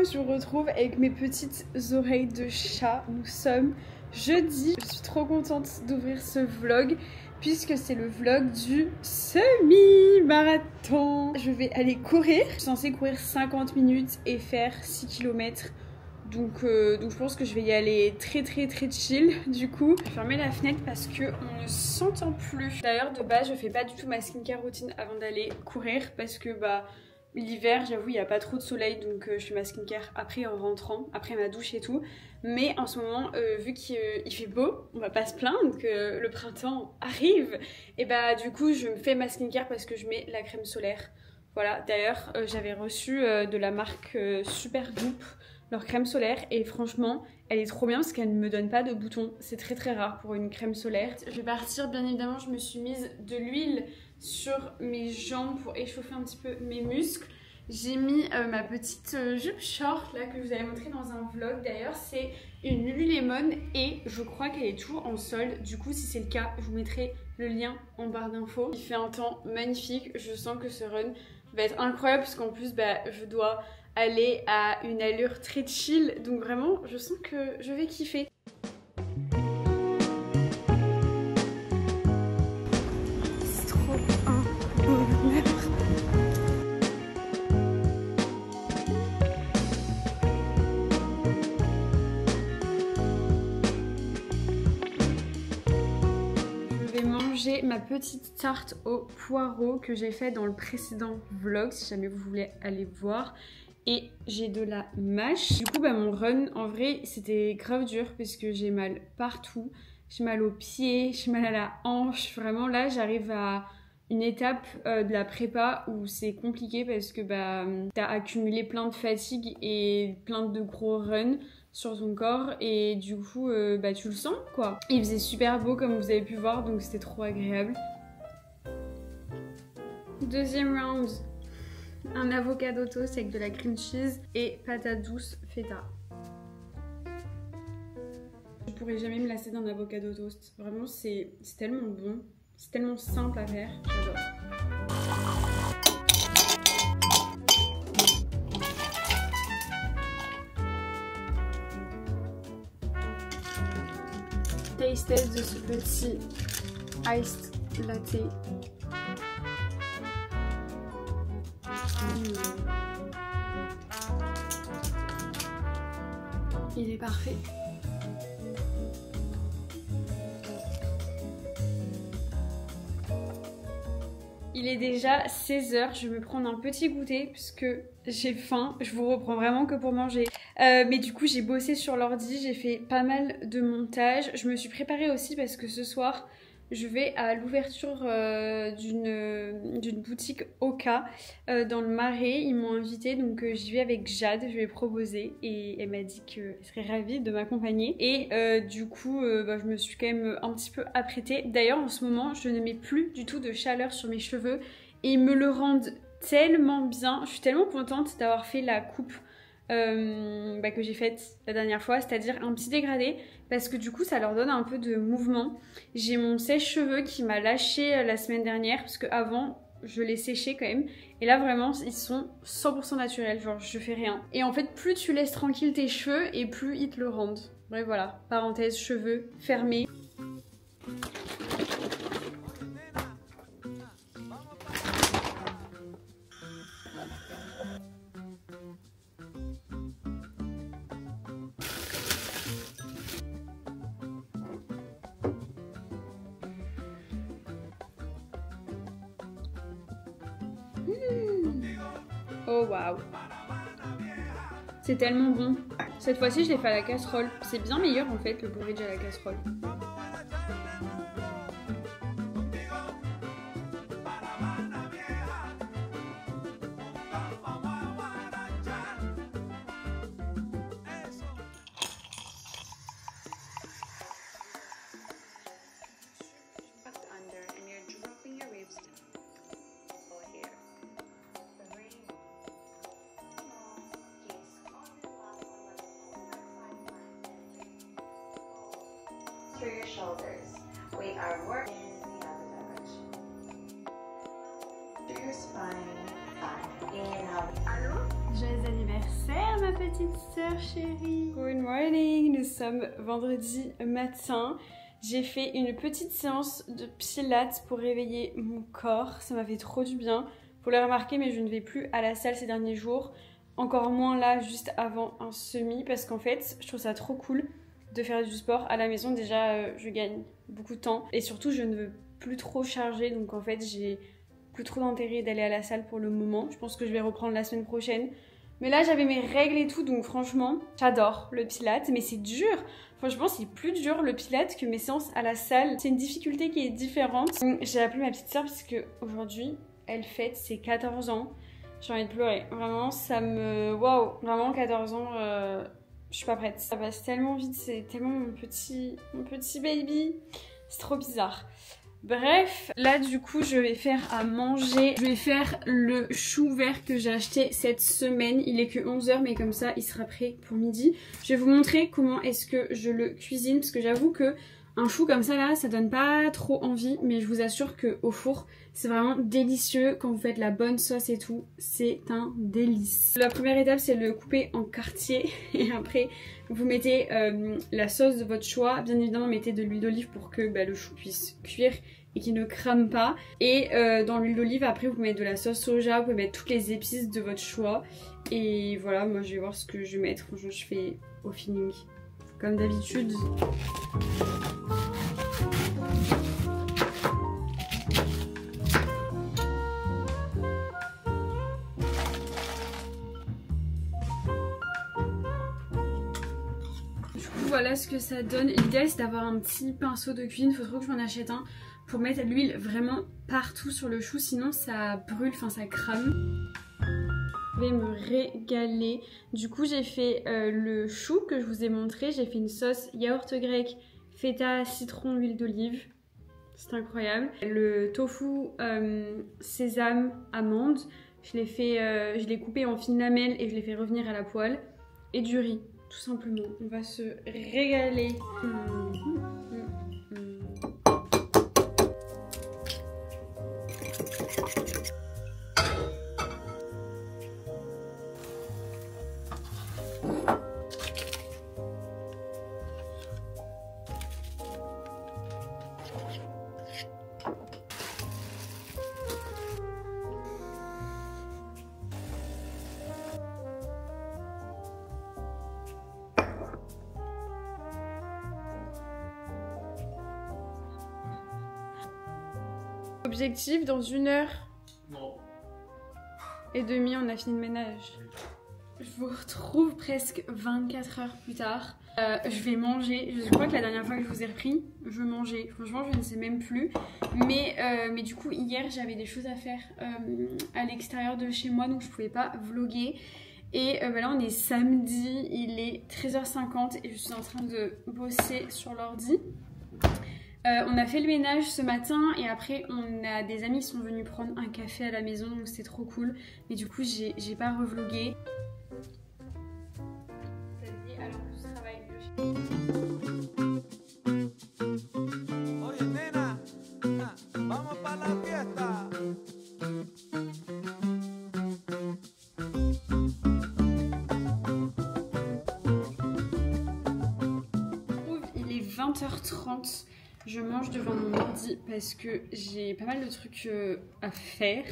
je vous retrouve avec mes petites oreilles de chat. Nous sommes jeudi. Je suis trop contente d'ouvrir ce vlog puisque c'est le vlog du semi-marathon. Je vais aller courir. Je suis censée courir 50 minutes et faire 6 km. Donc je pense que je vais y aller très chill. Du coup, je vais fermer la fenêtre parce qu'on ne s'entend plus. D'ailleurs, de base, je fais pas du tout ma skincare routine avant d'aller courir parce que l'hiver, j'avoue, il n'y a pas trop de soleil, donc je fais ma skincare après en rentrant, après ma douche et tout. Mais en ce moment, vu qu'il fait beau, on va pas se plaindre que le printemps arrive. Et du coup, je me fais ma skincare parce que je mets la crème solaire. Voilà, d'ailleurs, j'avais reçu de la marque Supergoop leur crème solaire et franchement, elle est trop bien parce qu'elle ne me donne pas de boutons. C'est très rare pour une crème solaire. Je vais partir, bien évidemment, je me suis mise de l'huile sur mes jambes pour échauffer un petit peu mes muscles. J'ai mis ma petite jupe short là que je vous avais montré dans un vlog. D'ailleurs, c'est une Lululemon et je crois qu'elle est toujours en solde. Du coup, si c'est le cas, je vous mettrai le lien en barre d'infos. Il fait un temps magnifique. Je sens que ce run va être incroyable parce qu'en plus, je dois aller à une allure très chill. Donc vraiment, je sens que je vais kiffer. C'est trop un bonheur. Je vais manger ma petite tarte au poireau que j'ai fait dans le précédent vlog, si jamais vous voulez aller voir. Et j'ai de la mâche. Du coup, mon run, en vrai, c'était grave dur parce que j'ai mal partout. J'ai mal aux pieds, j'ai mal à la hanche. Vraiment, là, j'arrive à une étape de la prépa où c'est compliqué parce que t'as accumulé plein de fatigue et plein de gros runs sur ton corps. Et du coup, tu le sens, quoi. Il faisait super beau, comme vous avez pu voir, donc c'était trop agréable. Deuxième round. Un avocado toast avec de la cream cheese et patate douce feta. Je pourrais jamais me lasser d'un avocado toast. Vraiment, c'est tellement bon. C'est tellement simple à faire. J'adore. Taste test de ce petit iced latte. Il est parfait. Il est déjà 16 h, je vais me prendre un petit goûter puisque j'ai faim. Je vous reprends vraiment que pour manger. Mais du coup, j'ai bossé sur l'ordi, j'ai fait pas mal de montage. Je me suis préparée aussi parce que ce soir, je vais à l'ouverture d'une boutique Oka dans le Marais. Ils m'ont invitée, donc j'y vais avec Jade, je vais proposer et elle m'a dit qu'elle serait ravie de m'accompagner. Et du coup, je me suis quand même un petit peu apprêtée. D'ailleurs, en ce moment, je ne mets plus du tout de chaleur sur mes cheveux et ils me le rendent tellement bien. Je suis tellement contente d'avoir fait la coupe que j'ai faite la dernière fois, c'est-à-dire un petit dégradé parce que du coup ça leur donne un peu de mouvement. J'ai mon sèche-cheveux qui m'a lâché la semaine dernière parce qu'avant je les séchais quand même et là vraiment ils sont 100% naturels, genre je fais rien. Et en fait plus tu laisses tranquille tes cheveux et plus ils te le rendent. Bref voilà, parenthèse cheveux fermés. Oh waouh, c'est tellement bon. Cette fois-ci je l'ai fait à la casserole. C'est bien meilleur en fait le porridge à la casserole. Through your shoulders. We are working in the other direction. Through your spine. Inhale. Joyeux anniversaire ma petite sœur chérie. Good morning, nous sommes vendredi matin. J'ai fait une petite séance de pilates pour réveiller mon corps. Ça m'a fait trop du bien. Vous l'avez remarqué, mais je ne vais plus à la salle ces derniers jours. Encore moins là, juste avant un semi. Parce qu'en fait, je trouve ça trop cool de faire du sport à la maison. Déjà, je gagne beaucoup de temps. Et surtout, je ne veux plus trop charger. Donc en fait, j'ai plus trop d'intérêt d'aller à la salle pour le moment. Je pense que je vais reprendre la semaine prochaine. Mais là, j'avais mes règles et tout. Donc franchement, j'adore le pilates. Mais c'est dur. Franchement, c'est plus dur le pilates que mes séances à la salle. C'est une difficulté qui est différente. J'ai appelé ma petite sœur parce qu'aujourd'hui, elle fête ses 14 ans. J'ai envie de pleurer. Vraiment, ça me... Waouh. Vraiment, 14 ans, je suis pas prête. Ça passe tellement vite. C'est tellement mon petit baby. C'est trop bizarre. Bref, là du coup je vais faire à manger. Je vais faire le chou vert que j'ai acheté cette semaine. Il est que 11h mais comme ça il sera prêt pour midi. Je vais vous montrer comment est-ce que je le cuisine parce que j'avoue que un chou comme ça là, ça donne pas trop envie. Mais je vous assure qu'au four, c'est vraiment délicieux. Quand vous faites la bonne sauce et tout, c'est un délice. La première étape c'est le couper en quartiers. Et après vous mettez la sauce de votre choix. Bien évidemment mettez de l'huile d'olive pour que le chou puisse cuire et qu'il ne crame pas. Et dans l'huile d'olive après vous mettez de la sauce soja. Vous pouvez mettre toutes les épices de votre choix. Et voilà, moi je vais voir ce que je vais mettre. Franchement je fais au feeling comme d'habitude. Voilà ce que ça donne. L'idéal c'est d'avoir un petit pinceau de cuisine, il faut trop que je m'en achète un pour mettre l'huile vraiment partout sur le chou, sinon ça brûle, enfin ça crame. Je vais me régaler. Du coup j'ai fait le chou que je vous ai montré, j'ai fait une sauce yaourt grec, feta, citron, huile d'olive. C'est incroyable. Le tofu sésame, amande, je l'ai coupé en fines lamelles et je l'ai fait revenir à la poêle. Et du riz. Tout simplement, on va se régaler. Objectif, dans 1h30, on a fini le ménage. Je vous retrouve presque 24 heures plus tard. Je vais manger. Je crois que la dernière fois que je vous ai repris, je mangeais. Franchement, je ne sais même plus. Mais du coup, hier, j'avais des choses à faire à l'extérieur de chez moi, donc je pouvais pas vlogger. Et là, on est samedi, il est 13h50 et je suis en train de bosser sur l'ordi. On a fait le ménage ce matin et après on a des amis qui sont venus prendre un café à la maison, donc c'était trop cool. Mais du coup j'ai pas revlogué. Alors je travaille il est 20h30. Je mange devant mon ordi parce que j'ai pas mal de trucs à faire.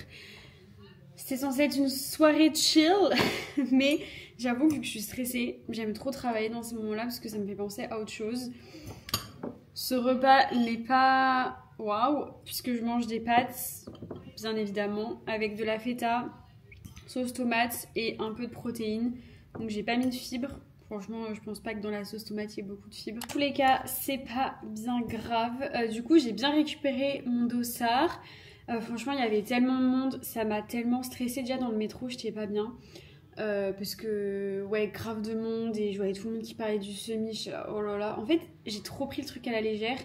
C'était censé être une soirée chill, mais j'avoue que vu que je suis stressée, j'aime trop travailler dans ces moments-là parce que ça me fait penser à autre chose. Ce repas n'est pas waouh, puisque je mange des pâtes, bien évidemment, avec de la feta, sauce tomate et un peu de protéines. Donc j'ai pas mis de fibres. Franchement, je pense pas que dans la sauce tomate, il y ait beaucoup de fibres. En tous les cas, c'est pas bien grave. Du coup, j'ai bien récupéré mon dossard. Franchement, il y avait tellement de monde. Ça m'a tellement stressée. Déjà, dans le métro, j'étais pas bien. Parce que, ouais, grave de monde. Et je voyais tout le monde qui parlait du semi. Je suis là, oh là là. En fait, j'ai trop pris le truc à la légère.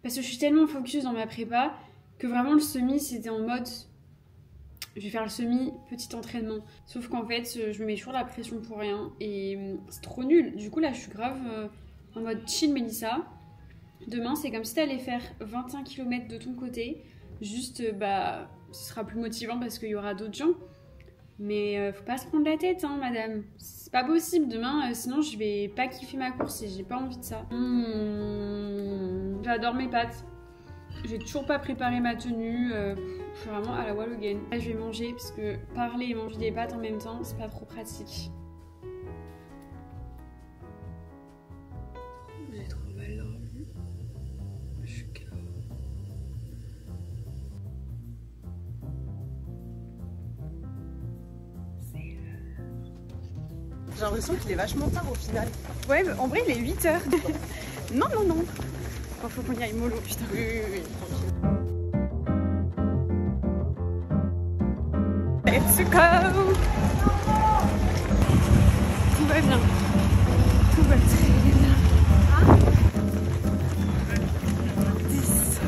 Parce que je suis tellement focus dans ma prépa que vraiment, le semi, c'était en mode... Je vais faire le semi, petit entraînement. Sauf qu'en fait, je me mets toujours la pression pour rien. Et c'est trop nul. Du coup, là, je suis grave en mode chill, Mélissa. Demain, c'est comme si tu allais faire 21 km de ton côté. Juste, ce sera plus motivant parce qu'il y aura d'autres gens. Mais faut pas se prendre la tête, hein, madame. C'est pas possible. Demain, sinon je vais pas kiffer ma course et j'ai pas envie de ça. J'adore mes pâtes. J'ai toujours pas préparé ma tenue. Je suis vraiment à la wall again. Là, je vais manger parce que parler et manger des pâtes en même temps, c'est pas trop pratique. J'ai trop mal dormi. Je suis KO. J'ai l'impression qu'il est vachement tard au final. Ouais, bah, en vrai, il est 8h. Non, non, non. Oh, faut qu'on y aille mollo, putain. Oui. Let's go. Tout va bien. Tout va très bien. 10.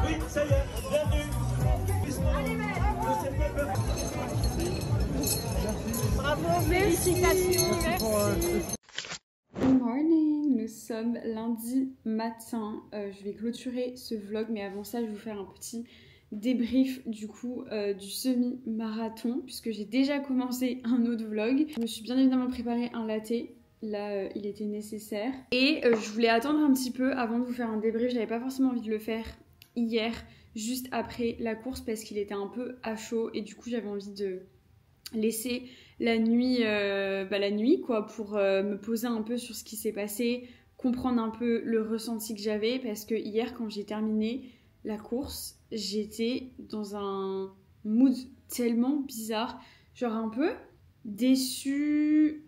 Oui, ça y est, bienvenue. Bravo, félicitations. Merci. Good morning, nous sommes lundi matin. Je vais clôturer ce vlog, mais avant ça, je vais vous faire un petit débrief du coup du semi-marathon, puisque j'ai déjà commencé un autre vlog. Je me suis bien évidemment préparé un latte. Là, il était nécessaire. Et je voulais attendre un petit peu avant de vous faire un débrief. J'avais pas forcément envie de le faire hier, juste après la course, parce qu'il était un peu à chaud. Et du coup, j'avais envie de laisser la nuit quoi, pour me poser un peu sur ce qui s'est passé, comprendre un peu le ressenti que j'avais. Parce que hier, quand j'ai terminé la course, j'étais dans un mood tellement bizarre. Genre un peu déçue,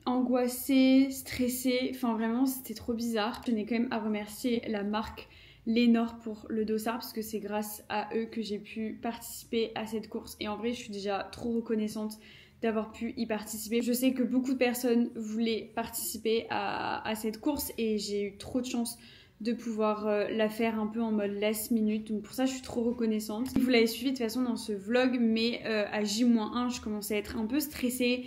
angoissée, stressée, enfin vraiment c'était trop bizarre. Je tenais quand même à remercier la marque Lénore pour le dossard parce que c'est grâce à eux que j'ai pu participer à cette course et en vrai je suis déjà trop reconnaissante d'avoir pu y participer. Je sais que beaucoup de personnes voulaient participer à cette course et j'ai eu trop de chance de pouvoir la faire un peu en mode last minute, donc pour ça je suis trop reconnaissante. Vous l'avez suivi de toute façon dans ce vlog, mais à J-1 je commençais à être un peu stressée,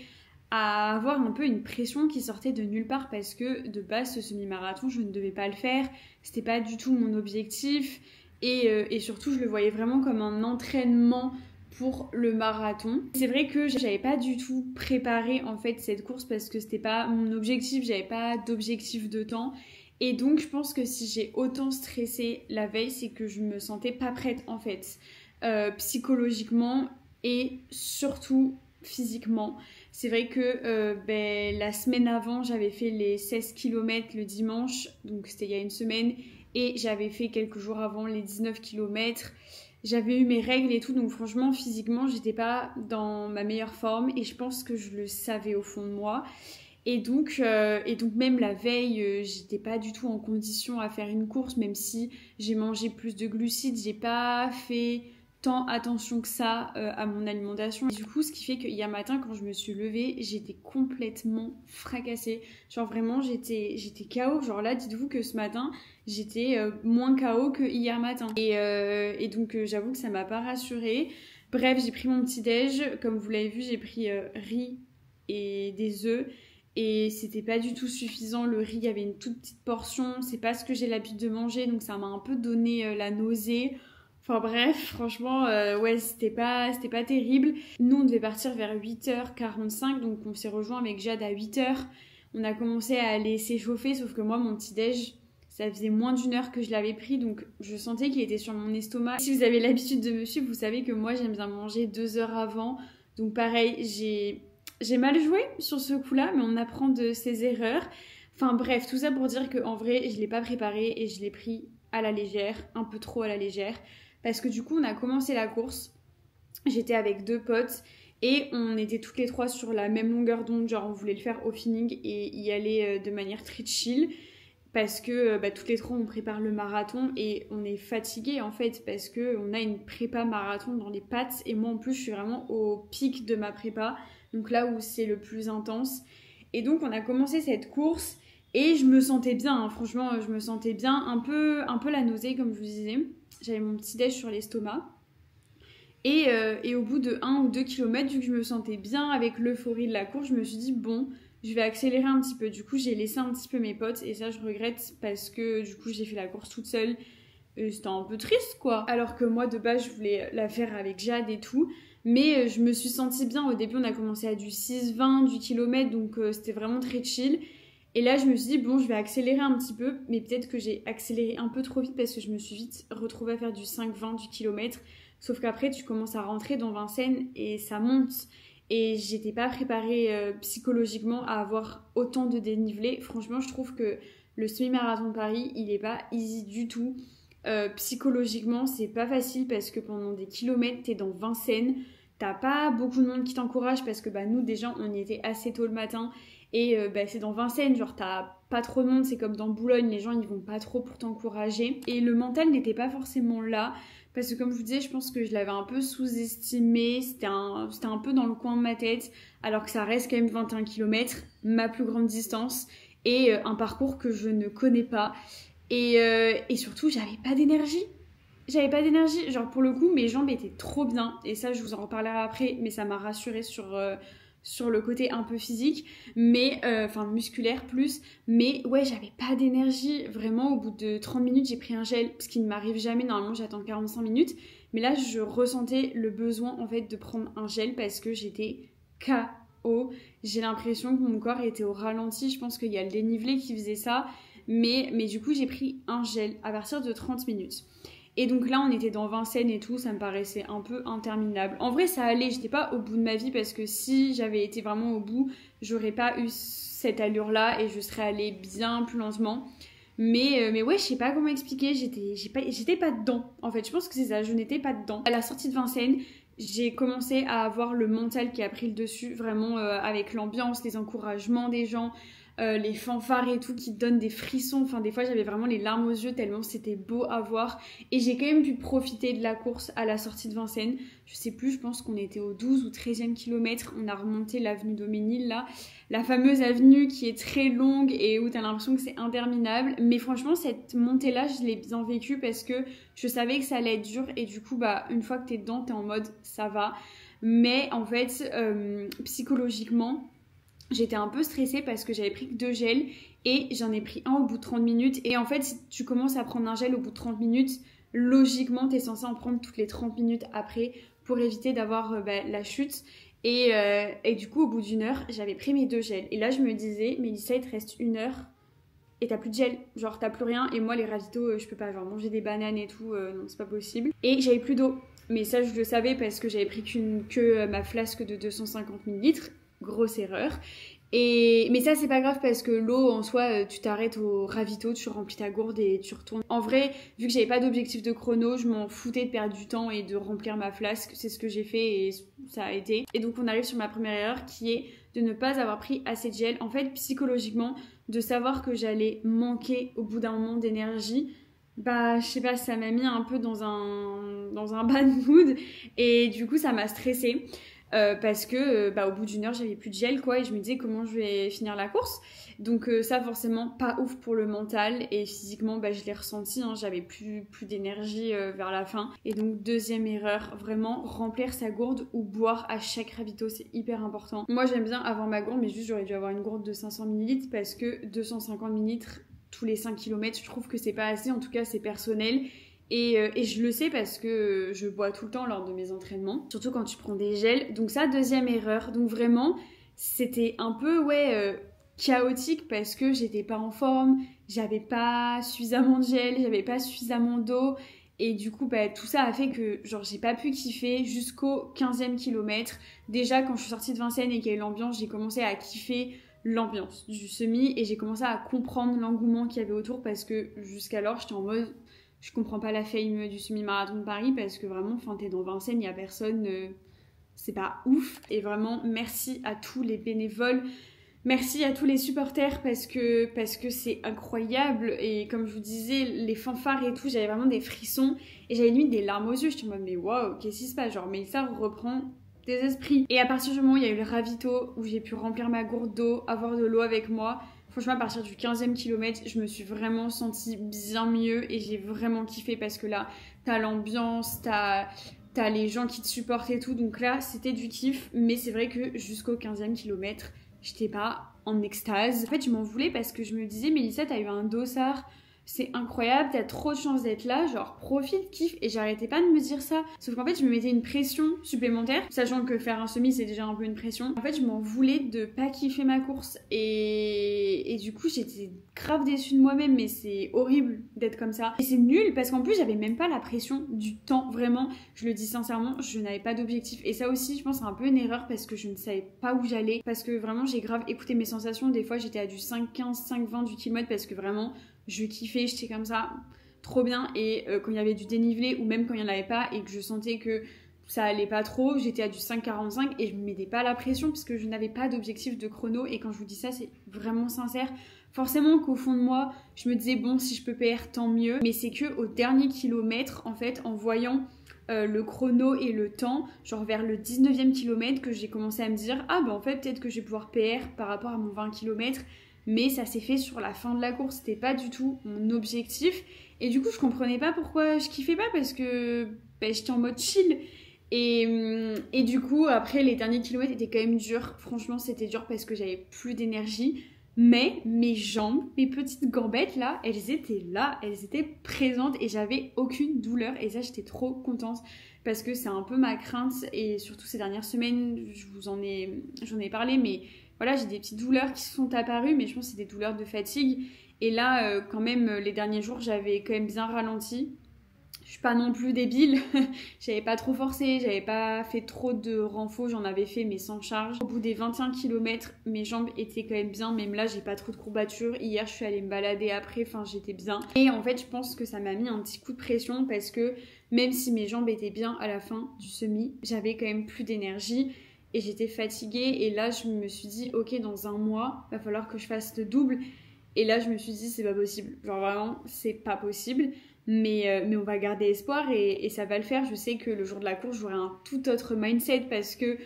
à avoir un peu une pression qui sortait de nulle part parce que de base ce semi-marathon je ne devais pas le faire, c'était pas du tout mon objectif et surtout je le voyais vraiment comme un entraînement pour le marathon. C'est vrai que j'avais pas du tout préparé en fait cette course parce que c'était pas mon objectif, j'avais pas d'objectif de temps et donc je pense que si j'ai autant stressé la veille c'est que je me sentais pas prête en fait psychologiquement et surtout physiquement. C'est vrai que la semaine avant, j'avais fait les 16 km le dimanche, donc c'était il y a une semaine, et j'avais fait quelques jours avant les 19 km. J'avais eu mes règles et tout, donc franchement, physiquement, j'étais pas dans ma meilleure forme, et je pense que je le savais au fond de moi. Et donc même la veille, j'étais pas du tout en condition à faire une course, même si j'ai mangé plus de glucides, j'ai pas fait tant attention que ça à mon alimentation. Et du coup, ce qui fait que hier matin, quand je me suis levée, j'étais complètement fracassée. Genre vraiment, j'étais KO. Genre là, dites-vous que ce matin, j'étais moins KO que hier matin. Et donc, j'avoue que ça m'a pas rassurée. Bref, j'ai pris mon petit déj. Comme vous l'avez vu, j'ai pris riz et des œufs. Et c'était pas du tout suffisant. Le riz, il y avait une toute petite portion. C'est pas ce que j'ai l'habitude de manger. Donc, ça m'a un peu donné la nausée. Enfin bref, franchement, ouais, c'était pas terrible. Nous, on devait partir vers 8h45, donc on s'est rejoint avec Jade à 8h. On a commencé à aller s'échauffer, sauf que moi, mon petit-déj, ça faisait moins d'une heure que je l'avais pris, donc je sentais qu'il était sur mon estomac. Si vous avez l'habitude de me suivre, vous savez que moi, j'aime bien manger 2 heures avant. Donc pareil, j'ai mal joué sur ce coup-là, mais on apprend de ses erreurs. Enfin bref, tout ça pour dire qu'en vrai, je l'ai pas préparé et je l'ai pris à la légère, un peu trop à la légère. Parce que du coup, on a commencé la course, j'étais avec 2 potes et on était toutes les 3 sur la même longueur d'onde, genre on voulait le faire au feeling et y aller de manière très chill. Parce que toutes les 3 on prépare le marathon et on est fatigué en fait parce qu'on a une prépa marathon dans les pattes et moi en plus je suis vraiment au pic de ma prépa, donc là où c'est le plus intense. Et donc on a commencé cette course et je me sentais bien, hein. Franchement je me sentais bien, un peu la nausée comme je vous disais. J'avais mon petit déj sur l'estomac. Et au bout de 1 ou 2 km, vu que je me sentais bien avec l'euphorie de la course, je me suis dit bon, je vais accélérer un petit peu. Du coup j'ai laissé un petit peu mes potes et ça je regrette parce que du coup j'ai fait la course toute seule. C'était un peu triste quoi. Alors que moi de base je voulais la faire avec Jade et tout. Mais je me suis sentie bien. Au début on a commencé à du 6,20 du kilomètre, donc c'était vraiment très chill. Et là je me suis dit bon je vais accélérer un petit peu. Mais peut-être que j'ai accéléré un peu trop vite parce que je me suis vite retrouvée à faire du 5,20 du kilomètre. Sauf qu'après tu commences à rentrer dans Vincennes et ça monte. Et j'étais pas préparée psychologiquement à avoir autant de dénivelé. Franchement je trouve que le semi-marathon de Paris il est pas easy du tout. Psychologiquement c'est pas facile parce que pendant des kilomètres t'es dans Vincennes, t'as pas beaucoup de monde qui t'encourage parce que nous déjà on y était assez tôt le matin et c'est dans Vincennes, genre t'as pas trop de monde, c'est comme dans Boulogne, les gens ils vont pas trop pour t'encourager et le mental n'était pas forcément là parce que comme je vous disais je pense que je l'avais un peu sous-estimé, c'était un peu dans le coin de ma tête alors que ça reste quand même 21 km, ma plus grande distance et un parcours que je ne connais pas. Et surtout, j'avais pas d'énergie. Genre pour le coup, mes jambes étaient trop bien. Et ça, je vous en reparlerai après, mais ça m'a rassurée sur le côté un peu physique, mais enfin musculaire plus. Mais ouais, j'avais pas d'énergie. Vraiment, au bout de 30 minutes, j'ai pris un gel, ce qui ne m'arrive jamais. Normalement, j'attends 45 minutes. Mais là, je ressentais le besoin en fait de prendre un gel parce que j'étais KO. J'ai l'impression que mon corps était au ralenti. Je pense qu'il y a le dénivelé qui faisait ça. Mais du coup j'ai pris un gel à partir de 30 minutes. Et donc là on était dans Vincennes et tout, ça me paraissait un peu interminable. En vrai ça allait, j'étais pas au bout de ma vie parce que si j'avais été vraiment au bout, j'aurais pas eu cette allure là et je serais allée bien plus lentement. Mais ouais, je sais pas comment expliquer, j'étais pas dedans. En fait je pense que c'est ça, je n'étais pas dedans. À la sortie de Vincennes, j'ai commencé à avoir le mental qui a pris le dessus, vraiment avec l'ambiance, les encouragements des gens. Les fanfares et tout qui donnent des frissons, enfin des fois j'avais vraiment les larmes aux yeux tellement c'était beau à voir et j'ai quand même pu profiter de la course à la sortie de Vincennes. Je sais plus, je pense qu'on était au 12 ou 13e kilomètre, on a remonté l'avenue Daumesnil là, la fameuse avenue qui est très longue et où t'as l'impression que c'est interminable, mais franchement cette montée là je l'ai bien vécue parce que je savais que ça allait être dur et du coup une fois que t'es dedans t'es en mode ça va, mais en fait psychologiquement j'étais un peu stressée parce que j'avais pris que 2 gels et j'en ai pris un au bout de 30 minutes. Et en fait, si tu commences à prendre un gel au bout de 30 minutes, logiquement, t'es censé en prendre toutes les 30 minutes après pour éviter d'avoir la chute. Et du coup, au bout d'1 heure, j'avais pris mes 2 gels. Et là, je me disais, Mélissa, il te reste 1 heure et t'as plus de gel. Genre, t'as plus rien. Et moi, les ravitaux, je peux pas genre manger des bananes et tout. Non, c'est pas possible. Et j'avais plus d'eau. Mais ça, je le savais parce que j'avais pris que ma flasque de 250 ml. Grosse erreur. Mais ça c'est pas grave parce que l'eau en soi tu t'arrêtes au ravito, tu remplis ta gourde et tu retournes. En vrai vu que j'avais pas d'objectif de chrono je m'en foutais de perdre du temps et de remplir ma flasque, c'est ce que j'ai fait et ça a été. Et donc on arrive sur ma première erreur qui est de ne pas avoir pris assez de gel. En fait psychologiquement de savoir que j'allais manquer au bout d'un moment d'énergie, je sais pas, ça m'a mis un peu dans un bad mood et du coup ça m'a stressée. Parce que au bout d'1 heure j'avais plus de gel quoi et je me disais comment je vais finir la course, donc ça forcément pas ouf pour le mental et physiquement je l'ai ressenti, hein, j'avais plus d'énergie vers la fin. Et donc deuxième erreur, vraiment remplir sa gourde ou boire à chaque ravito, c'est hyper important. Moi j'aime bien avoir ma gourde mais juste j'aurais dû avoir une gourde de 500 ml parce que 250 ml tous les 5 km je trouve que c'est pas assez, en tout cas c'est personnel. Et je le sais parce que je bois tout le temps lors de mes entraînements, surtout quand tu prends des gels. Donc ça, deuxième erreur. Donc vraiment, c'était un peu chaotique parce que j'étais pas en forme, j'avais pas suffisamment de gel, j'avais pas suffisamment d'eau. Et du coup, tout ça a fait que j'ai pas pu kiffer jusqu'au 15e kilomètre. Déjà, quand je suis sortie de Vincennes et qu'il y a eu l'ambiance, j'ai commencé à kiffer l'ambiance du semi et j'ai commencé à comprendre l'engouement qu'il y avait autour parce que jusqu'alors, j'étais en mode... Je comprends pas la fame du semi-marathon de Paris parce que vraiment, t'es dans Vincennes, il y a personne, c'est pas ouf. Et vraiment, merci à tous les bénévoles, merci à tous les supporters parce que c'est incroyable. Et comme je vous disais, les fanfares et tout, j'avais vraiment des frissons et j'avais limite des larmes aux yeux. J'étais en mode, mais waouh, qu'est-ce qui se passe? Genre, mais ça reprend des esprits. Et à partir du moment où il y a eu le ravito, où j'ai pu remplir ma gourde d'eau, avoir de l'eau avec moi, franchement, à partir du 15e kilomètre, je me suis vraiment sentie bien mieux et j'ai vraiment kiffé parce que là, t'as l'ambiance, t'as les gens qui te supportent et tout. Donc là, c'était du kiff. Mais c'est vrai que jusqu'au 15e kilomètre, j'étais pas en extase. En fait, je m'en voulais parce que je me disais, Mélissa, t'as eu un dossard. C'est incroyable, t'as trop de chance d'être là, genre profite, kiffe. Et j'arrêtais pas de me dire ça. Sauf qu'en fait, je me mettais une pression supplémentaire, sachant que faire un semi, c'est déjà un peu une pression. En fait, je m'en voulais de pas kiffer ma course. Et du coup, j'étais grave déçue de moi-même, mais c'est horrible d'être comme ça. Et c'est nul parce qu'en plus, j'avais même pas la pression du temps, vraiment. Je le dis sincèrement, je n'avais pas d'objectif. Et ça aussi, je pense, c'est un peu une erreur parce que je ne savais pas où j'allais. Parce que vraiment, j'ai grave écouté mes sensations. Des fois, j'étais à du 5,15, 5,20 du kilomètre parce que vraiment, je kiffais, j'étais comme ça, trop bien. Et quand il y avait du dénivelé ou même quand il n'y en avait pas et que je sentais que ça allait pas trop, j'étais à du 5,45 et je me mettais pas la pression parce que je n'avais pas d'objectif de chrono. Et quand je vous dis ça, c'est vraiment sincère. Forcément qu'au fond de moi, je me disais bon, si je peux PR, tant mieux. Mais c'est que au dernier kilomètre, en fait, en voyant le chrono et le temps, genre vers le 19e kilomètre, que j'ai commencé à me dire ah bah en fait peut-être que je vais pouvoir PR par rapport à mon 20 km. Mais ça s'est fait sur la fin de la course, c'était pas du tout mon objectif. Et du coup, je comprenais pas pourquoi je kiffais pas parce que j'étais en mode chill. Et du coup, après, les derniers kilomètres étaient quand même durs. Franchement, c'était dur parce que j'avais plus d'énergie. Mais mes jambes, mes petites gambettes là, elles étaient présentes et j'avais aucune douleur. Et ça, j'étais trop contente parce que c'est un peu ma crainte. Et surtout ces dernières semaines, j'en ai parlé, mais voilà, j'ai des petites douleurs qui sont apparues, mais je pense que c'est des douleurs de fatigue. Et là, quand même, les derniers jours, j'avais quand même bien ralenti. Je suis pas non plus débile, j'avais pas trop forcé, j'avais pas fait trop de renfort, j'en avais fait mais sans charge. Au bout des 21 km, mes jambes étaient quand même bien, même là j'ai pas trop de courbatures. Hier je suis allée me balader après, enfin j'étais bien. Et en fait je pense que ça m'a mis un petit coup de pression parce que même si mes jambes étaient bien à la fin du semi, j'avais quand même plus d'énergie. Et j'étais fatiguée et là je me suis dit ok, dans un mois va falloir que je fasse le double. Et là je me suis dit c'est pas possible, genre vraiment c'est pas possible. Mais on va garder espoir et ça va le faire. Je sais que le jour de la course j'aurai un tout autre mindset parce que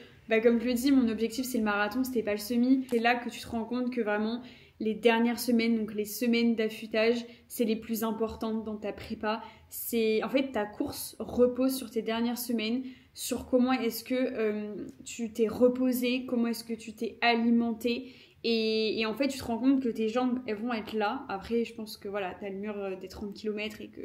comme je le dis, mon objectif c'est le marathon, c'était pas le semi. C'est là que tu te rends compte que vraiment les dernières semaines, donc les semaines d'affûtage, c'est les plus importantes dans ta prépa. C'est en fait ta course repose sur tes dernières semaines, sur comment est-ce que tu t'es reposé, comment est-ce que tu t'es alimenté. Et en fait, tu te rends compte que tes jambes, elles vont être là. Après, je pense que voilà, t'as le mur des 30 km et que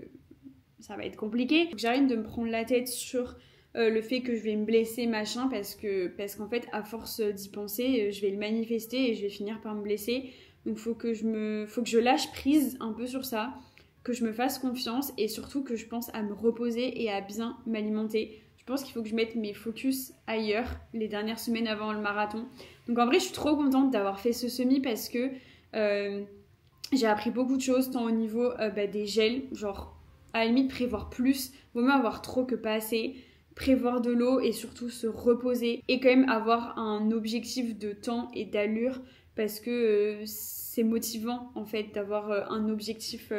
ça va être compliqué. Donc, j'arrête de me prendre la tête sur le fait que je vais me blesser, machin, parce qu'en fait, à force d'y penser, je vais le manifester et je vais finir par me blesser. Donc, faut que je lâche prise un peu sur ça, que je me fasse confiance et surtout que je pense à me reposer et à bien m'alimenter. Je pense qu'il faut que je mette mes focus ailleurs les dernières semaines avant le marathon. Donc en vrai, je suis trop contente d'avoir fait ce semi parce que j'ai appris beaucoup de choses, tant au niveau des gels, genre à la limite prévoir plus, vaut mieux avoir trop que pas assez, prévoir de l'eau et surtout se reposer et quand même avoir un objectif de temps et d'allure parce que c'est motivant en fait d'avoir un objectif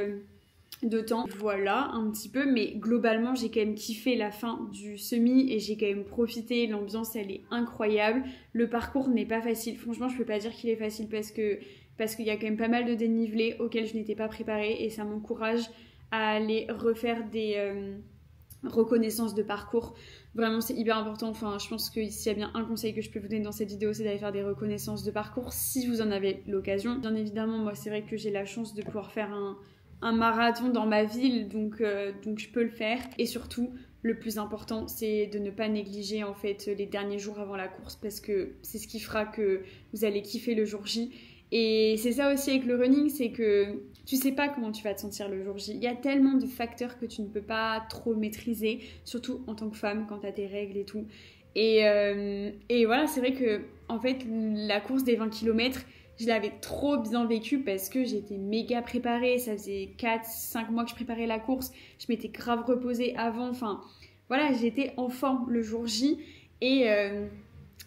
de temps. Voilà un petit peu, mais globalement j'ai quand même kiffé la fin du semi et j'ai quand même profité, l'ambiance elle est incroyable. Le parcours n'est pas facile, franchement je peux pas dire qu'il est facile parce qu'il y a quand même pas mal de dénivelé auxquels je n'étais pas préparée et ça m'encourage à aller refaire des reconnaissances de parcours. Vraiment c'est hyper important, enfin je pense que s'il y a bien un conseil que je peux vous donner dans cette vidéo, c'est d'aller faire des reconnaissances de parcours si vous en avez l'occasion. Bien évidemment moi c'est vrai que j'ai la chance de pouvoir faire un marathon dans ma ville, donc je peux le faire. Et surtout, le plus important, c'est de ne pas négliger en fait les derniers jours avant la course parce que c'est ce qui fera que vous allez kiffer le jour J. Et c'est ça aussi avec le running, c'est que tu sais pas comment tu vas te sentir le jour J. Il y a tellement de facteurs que tu ne peux pas trop maîtriser, surtout en tant que femme quand t'as tes règles et tout. Et voilà, c'est vrai que en fait, la course des 20 km, je l'avais trop bien vécu parce que j'étais méga préparée. Ça faisait 4-5 mois que je préparais la course. Je m'étais grave reposée avant. Enfin, voilà, j'étais en forme le jour J. Et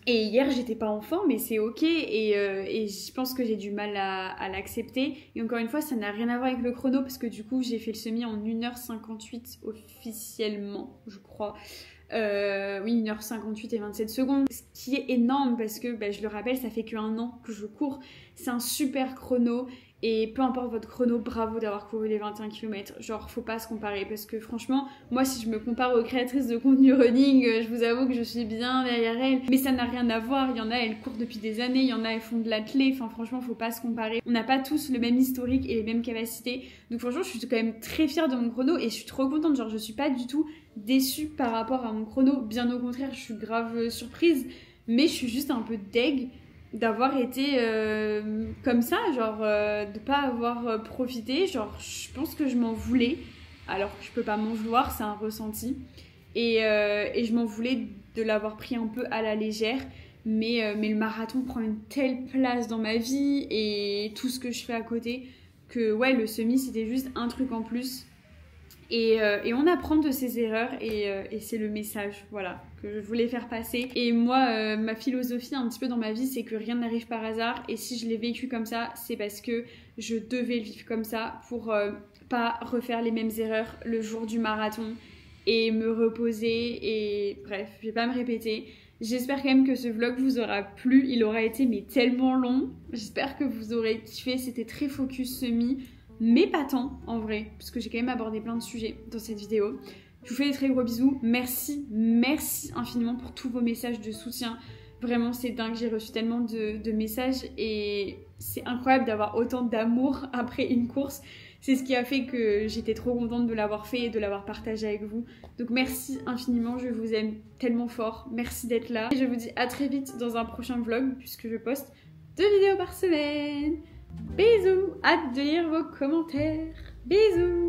hier, j'étais pas en forme, mais c'est ok. Et je pense que j'ai du mal à l'accepter. Et encore une fois, ça n'a rien à voir avec le chrono parce que du coup, j'ai fait le semi en 1h58 officiellement, je crois. Oui, 1h58 et 27 secondes, ce qui est énorme parce que, je le rappelle, ça fait qu'1 an que je cours. C'est un super chrono et peu importe votre chrono, bravo d'avoir couru les 21 km. Genre, faut pas se comparer parce que franchement, moi, si je me compare aux créatrices de contenu running, je vous avoue que je suis bien derrière elles. Mais ça n'a rien à voir. Il y en a, elles courent depuis des années, il y en a, elles font de l'athlé. Enfin, franchement, faut pas se comparer. On n'a pas tous le même historique et les mêmes capacités. Donc, franchement, je suis quand même très fière de mon chrono et je suis trop contente. Genre, je suis pas du tout déçue par rapport à mon chrono. Bien au contraire, je suis grave surprise. Mais je suis juste un peu deg d'avoir été comme ça, genre de pas avoir profité. Genre, je pense que je m'en voulais, alors que je peux pas m'en vouloir, c'est un ressenti. Et je m'en voulais de l'avoir pris un peu à la légère. Mais le marathon prend une telle place dans ma vie et tout ce que je fais à côté que ouais, le semi c'était juste un truc en plus. Et on apprend de ses erreurs et c'est le message, voilà, que je voulais faire passer. Et moi, ma philosophie un petit peu dans ma vie, c'est que rien n'arrive par hasard. Et si je l'ai vécu comme ça, c'est parce que je devais le vivre comme ça pour pas refaire les mêmes erreurs le jour du marathon et me reposer. Et bref, je vais pas me répéter. J'espère quand même que ce vlog vous aura plu. Il aura été mais tellement long. J'espère que vous aurez kiffé. C'était très focus semi. Mais pas tant en vrai, parce que j'ai quand même abordé plein de sujets dans cette vidéo. Je vous fais des très gros bisous, merci infiniment pour tous vos messages de soutien. Vraiment c'est dingue, j'ai reçu tellement de messages et c'est incroyable d'avoir autant d'amour après une course. C'est ce qui a fait que j'étais trop contente de l'avoir fait et de l'avoir partagé avec vous. Donc merci infiniment, je vous aime tellement fort, merci d'être là. Et je vous dis à très vite dans un prochain vlog puisque je poste 2 vidéos par semaine. Bisous, hâte de lire vos commentaires. Bisous.